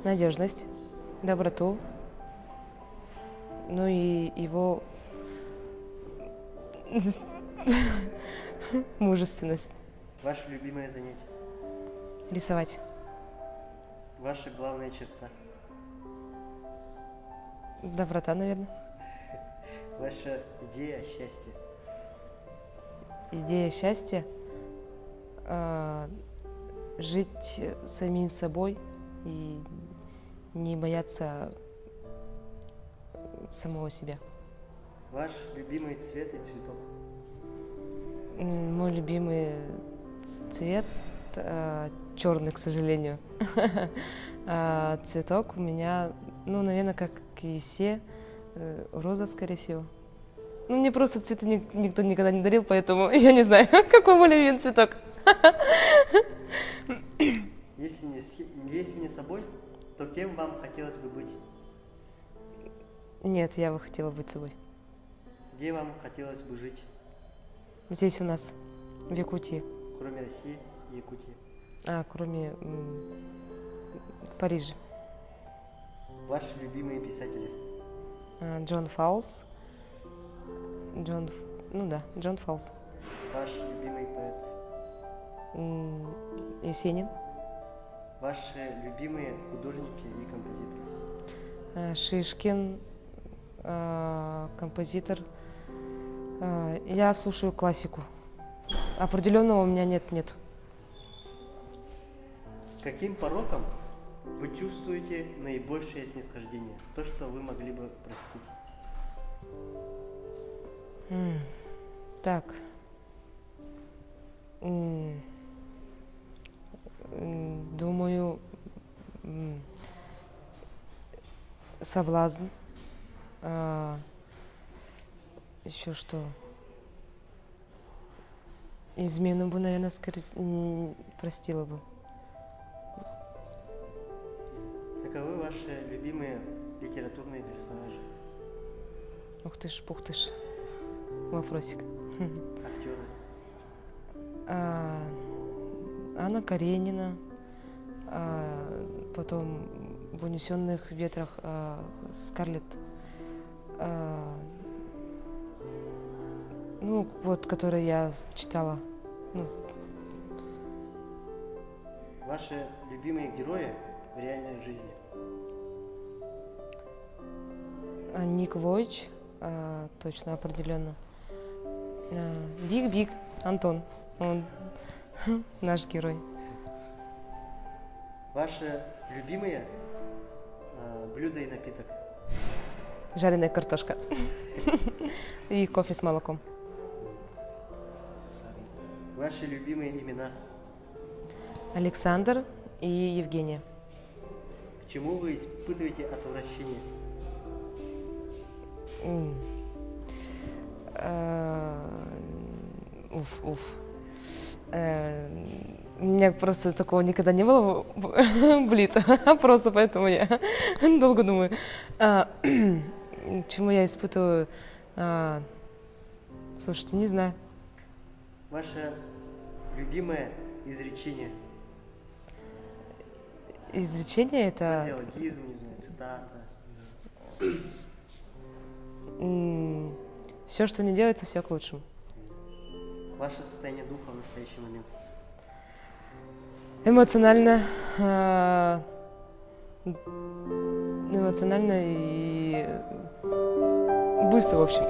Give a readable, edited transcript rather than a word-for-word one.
надежность, доброту, ну и его мужественность. Ваше любимое занятие. Рисовать. Ваша главная черта. Доброта, наверное. Ваша идея счастья. Идея счастья жить самим собой и не бояться самого себя. Ваш любимый цвет и цветок. Мой любимый цвет черный, к сожалению. А цветок у меня, ну, наверное, как и все, роза, скорее всего. Ну, мне просто цветы никто никогда не дарил, поэтому я не знаю, какой мой любимый цветок. Если не собой, то кем вам хотелось бы быть? Нет, я бы хотела быть собой. Где вам хотелось бы жить? Здесь у нас, в Якутии. Кроме России и Якутии. Кроме в Париже. Ваши любимые писатели? Джон Фаулс. Джон Фаулс. Ваш любимый поэт? Есенин. Ваши любимые художники и композиторы? Шишкин, композитор. Я слушаю классику. Определенного у меня нет. Каким пороком вы чувствуете наибольшее снисхождение? То, что вы могли бы простить? Так. Думаю, соблазн. Еще что? Измену бы, наверное, скорее простила бы. Каковы ваши любимые литературные персонажи? Ух ты ж, пух ты ж. Вопросик. Актеры? Анна Каренина, потом в «Унесенных ветрах» Скарлетт, ну, вот, которую я читала. Ну. Ваши любимые герои в реальной жизни? Ник Войч, точно, определенно. Биг Антон, он наш герой. Ваши любимые блюда и напиток? Жареная картошка и кофе с молоком. Ваши любимые имена? Александр и Евгения. К чему вы испытываете отвращение? У меня просто такого никогда не было блица, просто поэтому я долго думаю. Чему я испытываю? Слушайте, не знаю. Ваше любимое изречение? Изречение это... Фразеологизм, не знаю, цитата. Все, что не делается, все к лучшему. Ваше состояние духа в настоящий момент? Эмоционально и быстро, в общем.